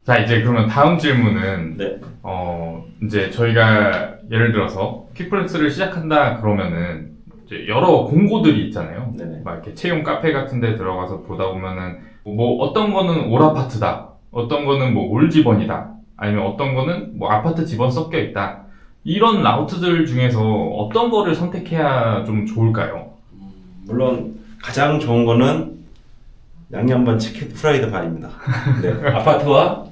자, 이제 그러면 다음 질문은, 네. 이제 저희가 예를 들어서 퀵플렉스를 시작한다 그러면은, 이제 여러 공고들이 있잖아요. 네네. 막 이렇게 채용 카페 같은 데 들어가서 보다 보면은, 뭐 어떤 거는 올 아파트다. 어떤 거는 뭐 올 집원이다. 아니면 어떤 거는 뭐 아파트 집원 섞여 있다. 이런 라우트들 중에서 어떤 거를 선택해야 좀 좋을까요? 물론 가장 좋은 거는 양념반 치킨 프라이드 반입니다. 네. 아파트와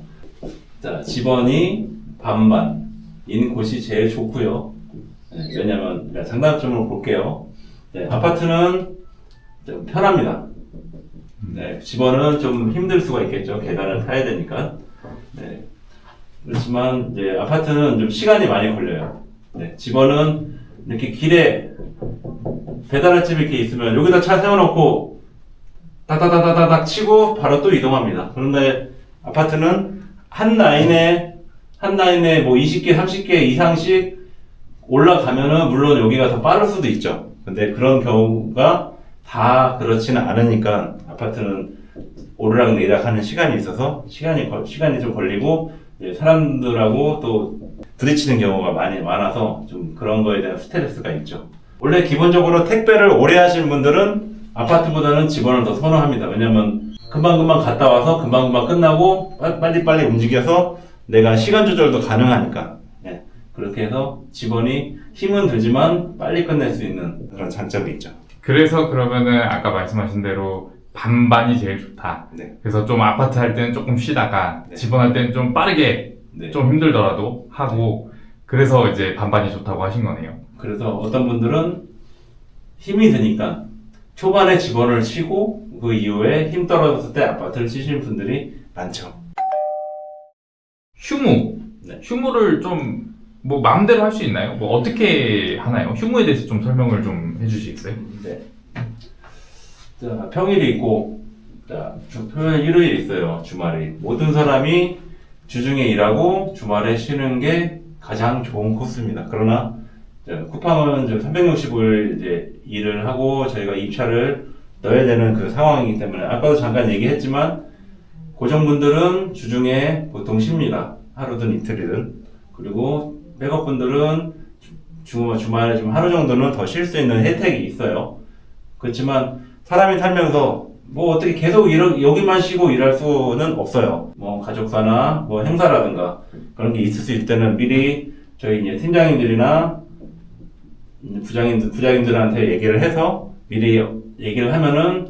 집원이 반반인 곳이 제일 좋고요. 네, 왜냐면 장단점을 볼게요. 네, 아파트는 좀 편합니다. 네, 집원은 좀 힘들 수가 있겠죠. 계단을 타야 되니까. 네. 그렇지만 이제 아파트는 좀 시간이 많이 걸려요. 네, 집원은 이렇게 길에 배달할 집이 이렇게 있으면 여기다 차 세워놓고 다다다다닥 치고 바로 또 이동합니다. 그런데 아파트는 한 라인에 뭐 20개, 30개 이상씩 올라가면은 물론 여기가 더 빠를 수도 있죠. 근데 그런 경우가 다 그렇지는 않으니까 아파트는 오르락내리락 하는 시간이 있어서 시간이 좀 걸리고 사람들하고 또 부딪히는 경우가 많아서 좀 그런 거에 대한 스트레스가 있죠. 원래 기본적으로 택배를 오래 하시는 분들은 아파트보다는 집원을 더 선호합니다. 왜냐면 금방금방 갔다 와서 금방금방 끝나고 빨리빨리 움직여서 내가 시간 조절도 가능하니까. 네. 그렇게 해서 집원이 힘은 들지만 빨리 끝낼 수 있는 그런 장점이 있죠. 그래서 그러면은 아까 말씀하신 대로 반반이 제일 좋다. 네. 그래서 좀 아파트 할 때는 조금 쉬다가 네. 집원할 때는 좀 빠르게 네. 좀 힘들더라도 하고 그래서 이제 반반이 좋다고 하신 거네요. 그래서 어떤 분들은 힘이 드니까 초반에 집원을 치고 그 이후에 힘 떨어졌을 때 아파트를 치시는 분들이 많죠. 휴무. 네. 휴무를 좀 뭐 마음대로 할 수 있나요? 뭐 어떻게 하나요? 휴무에 대해서 좀 설명을 좀 해주시겠어요? 네. 자, 평일이 있고, 토요일, 일요일 있어요. 주말이. 모든 사람이 주중에 일하고 주말에 쉬는 게 가장 좋은 코스입니다. 그러나 쿠팡은 365일 이제 일을 하고 저희가 입찰을 넣어야 되는 그 상황이기 때문에 아까도 잠깐 얘기했지만 고정분들은 주중에 보통 쉽니다. 하루든 이틀이든. 그리고 백업분들은 주말에 좀 하루 정도는 더 쉴 수 있는 혜택이 있어요. 그렇지만 사람이 살면서 뭐 어떻게 계속 여기만 쉬고 일할 수는 없어요. 뭐 가족사나 뭐 행사라든가 그런 게 있을 수 있을 때는 미리 저희 이제 팀장님들이나 부장님들한테 얘기를 해서 미리 얘기를 하면은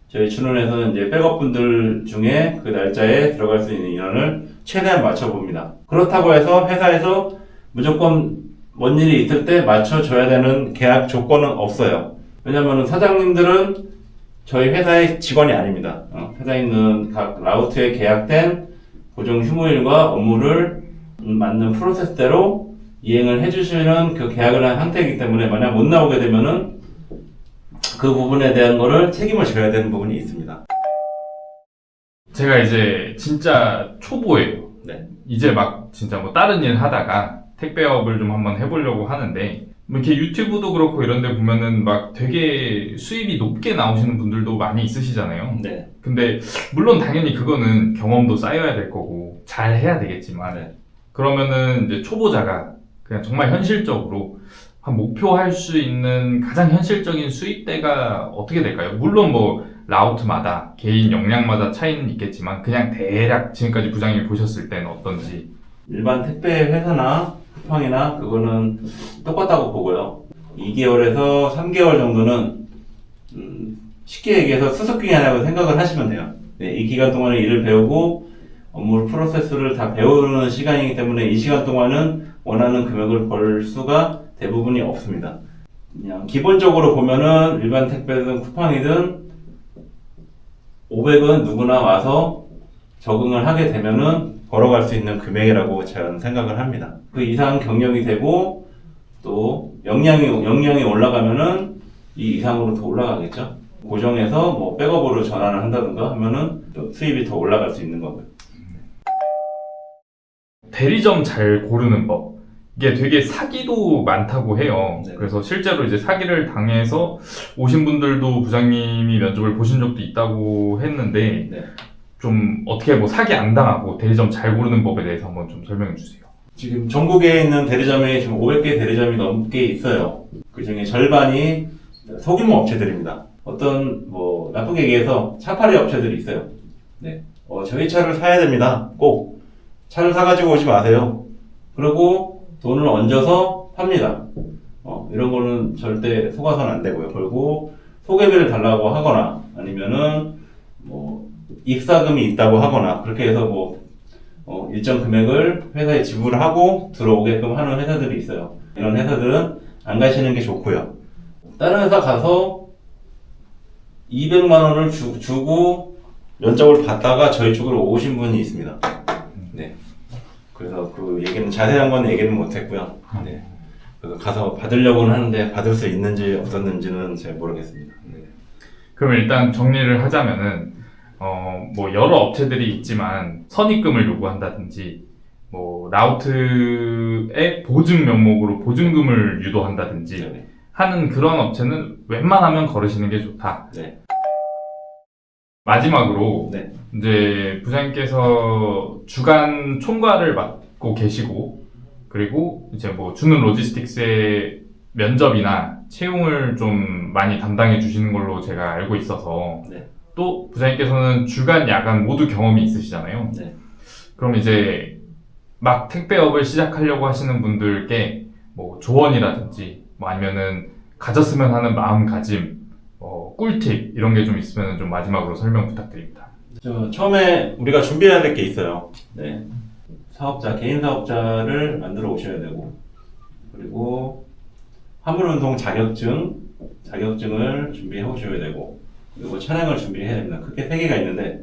저희 준원에서는 이제 백업분들 중에 그 날짜에 들어갈 수 있는 인원을 최대한 맞춰봅니다. 그렇다고 해서 회사에서 무조건 뭔 일이 있을 때 맞춰줘야 되는 계약 조건은 없어요. 왜냐면은 사장님들은 저희 회사의 직원이 아닙니다. 회사에 각 라우트에 계약된 고정 휴무일과 업무를 맞는 프로세스대로 이행을 해주시는 그 계약을 한 상태이기 때문에 만약 못 나오게 되면은 그 부분에 대한 거를 책임을 져야 되는 부분이 있습니다. 제가 이제 진짜 초보예요. 네. 이제 막 진짜 뭐 다른 일 하다가 택배업을 좀 한번 해보려고 하는데 뭐 이렇게 유튜브도 그렇고 이런 데 보면은 막 되게 수입이 높게 나오시는 분들도 많이 있으시잖아요. 네. 근데 물론 당연히 그거는 경험도 쌓여야 될 거고 잘 해야 되겠지만 네. 그러면은 이제 초보자가 그냥 정말 현실적으로 한 목표할 수 있는 가장 현실적인 수입대가 어떻게 될까요? 물론 뭐 라우트마다 개인 역량마다 차이는 있겠지만 그냥 대략 지금까지 부장님이 보셨을 때는 어떤지. 일반 택배 회사나 쿠팡이나 그거는 똑같다고 보고요. 2개월에서 3개월 정도는 쉽게 얘기해서 수습기간이라고 생각을 하시면 돼요. 네, 이 기간 동안에 일을 배우고 업무 프로세스를 다 배우는 시간이기 때문에 이 시간 동안은 원하는 금액을 벌 수가 대부분이 없습니다. 그냥 기본적으로 보면은 일반 택배든 쿠팡이든 500은 누구나 와서 적응을 하게 되면은 벌어갈 수 있는 금액이라고 저는 생각을 합니다. 그 이상 경력이 되고 또 역량이 올라가면은 이 이상으로 더 올라가겠죠. 고정해서 뭐 백업으로 전환을 한다든가 하면은 또 수입이 더 올라갈 수 있는 거고요. 대리점 잘 고르는 법. 이게 되게 사기도 많다고 해요. 네. 그래서 실제로 이제 사기를 당해서 오신 분들도 부장님이 면접을 보신 적도 있다고 했는데, 네. 좀 어떻게 뭐 사기 안 당하고 대리점 잘 고르는 법에 대해서 한번 좀 설명해 주세요. 지금 전국에 있는 대리점이 지금 500개 대리점이 넘게 있어요. 그 중에 절반이 소규모 업체들입니다. 어떤 뭐 나쁘게 얘기해서 차팔이 업체들이 있어요. 네. 저희 차를 사야 됩니다. 꼭 차를 사가지고 오지 마세요. 그리고 돈을 얹어서 팝니다. 이런 거는 절대 속아서는 안 되고요. 그리고 소개비를 달라고 하거나 아니면은 뭐 입사금이 있다고 하거나 그렇게 해서 뭐 일정 금액을 회사에 지불하고 들어오게끔 하는 회사들이 있어요. 이런 회사들은 안 가시는 게 좋고요. 다른 회사 가서 200만 원을 주고 면접을 받다가 저희 쪽으로 오신 분이 있습니다. 네. 그래서 그 얘기는 자세한 건 얘기는 못했고요. 네. 그래서 가서 받으려고는 하는데 받을 수 있는지 없었는지는 잘 모르겠습니다. 네. 그럼 일단 정리를 하자면은 뭐 여러 업체들이 있지만 선입금을 요구한다든지 뭐 라우트의 보증 명목으로 보증금을 유도한다든지 네네. 하는 그런 업체는 웬만하면 거르시는 게 좋다. 네. 마지막으로 네. 이제 부장님께서 주간 총괄을 맡고 계시고 그리고 이제 뭐 주는 로지스틱스의 면접이나 채용을 좀 많이 담당해 주시는 걸로 제가 알고 있어서 네. 또 부장님께서는 주간, 야간 모두 경험이 있으시잖아요. 네. 그럼 이제 막 택배업을 시작하려고 하시는 분들께 뭐 조언이라든지 뭐 아니면은 가졌으면 하는 마음가짐, 꿀팁 이런 게 좀 있으면 좀 마지막으로 설명 부탁드립니다. 처음에 우리가 준비해야 될 게 있어요. 네. 사업자, 개인 사업자를 만들어 오셔야 되고, 그리고 화물운송 자격증을 준비해 오셔야 되고, 그리고 차량을 준비해야 됩니다. 크게 3개가 있는데,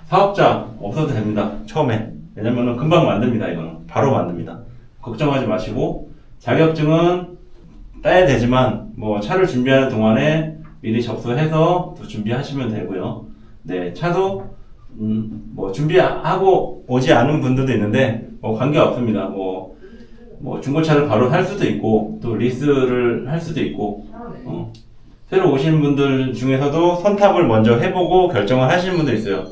사업자 없어도 됩니다. 처음에. 왜냐면은 금방 만듭니다, 이거는. 바로 만듭니다. 걱정하지 마시고, 자격증은 따야 되지만, 뭐 차를 준비하는 동안에 미리 접수해서 또 준비하시면 되고요. 네, 차도 뭐 준비하고 오지 않은 분들도 있는데 뭐 관계 없습니다. 뭐 중고차를 바로 살 수도 있고 또 리스를 할 수도 있고 새로 오시는 분들 중에서도 선탑을 먼저 해보고 결정을 하시는 분도 있어요.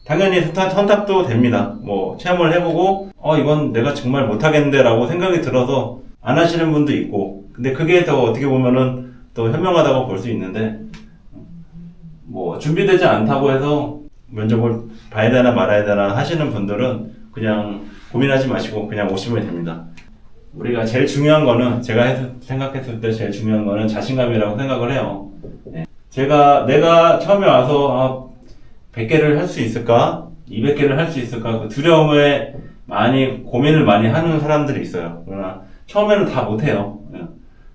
당연히 선탑도 됩니다. 뭐 체험을 해보고 이건 내가 정말 못하겠는데라고 생각이 들어서 안 하시는 분도 있고 근데 그게 더 어떻게 보면은 또 현명하다고 볼 수 있는데 뭐 준비되지 않다고 해서 면접을 봐야 되나 말아야 되나 하시는 분들은 그냥 고민하지 마시고 그냥 오시면 됩니다. 우리가 제일 중요한 거는 제가 생각했을 때 제일 중요한 거는 자신감이라고 생각을 해요. 네. 내가 처음에 와서 100개를 할 수 있을까? 200개를 할 수 있을까? 그 두려움에 고민을 많이 하는 사람들이 있어요. 그러나 처음에는 다 못해요.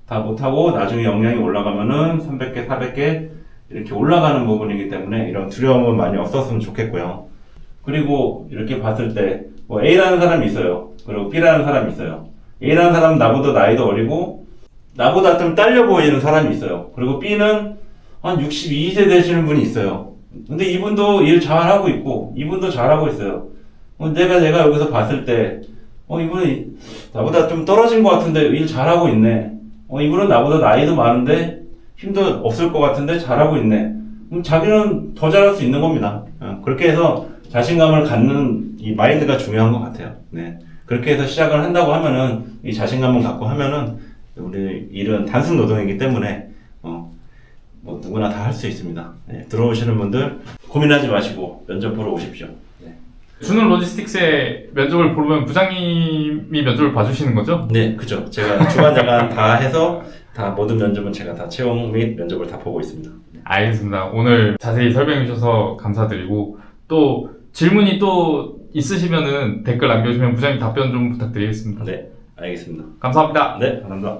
다 못하고 나중에 역량이 올라가면은 300개, 400개 이렇게 올라가는 부분이기 때문에 이런 두려움은 많이 없었으면 좋겠고요. 그리고 이렇게 봤을 때 뭐 A라는 사람이 있어요. 그리고 B라는 사람이 있어요. A라는 사람은 나보다 나이도 어리고 나보다 좀 딸려 보이는 사람이 있어요. 그리고 B는 한 62세 되시는 분이 있어요. 근데 이분도 일 잘하고 있고 이분도 잘하고 있어요. 내가 여기서 봤을 때 이분은 나보다 좀 떨어진 것 같은데 일 잘하고 있네. 이분은 나보다 나이도 많은데 힘도 없을 것 같은데 잘하고 있네. 그럼 자기는 더 잘할 수 있는 겁니다. 그렇게 해서 자신감을 갖는 이 마인드가 중요한 것 같아요. 네. 그렇게 해서 시작을 한다고 하면은 이 자신감을 갖고 하면은 우리 일은 단순 노동이기 때문에 뭐 누구나 다 할 수 있습니다. 네. 들어오시는 분들 고민하지 마시고 면접 보러 오십시오. 네. 주는 로지스틱스의 면접을 보면 부장님이 면접을 봐주시는 거죠? 네, 그죠. 제가 주간야간 다 해서 다 모든 면접은 제가 다 채용 및 면접을 다 보고 있습니다. 알겠습니다. 오늘 자세히 설명해 주셔서 감사드리고 또 질문이 또 있으시면은 댓글 남겨주시면 부장님 답변 좀 부탁드리겠습니다. 네, 알겠습니다. 감사합니다. 네, 감사합니다.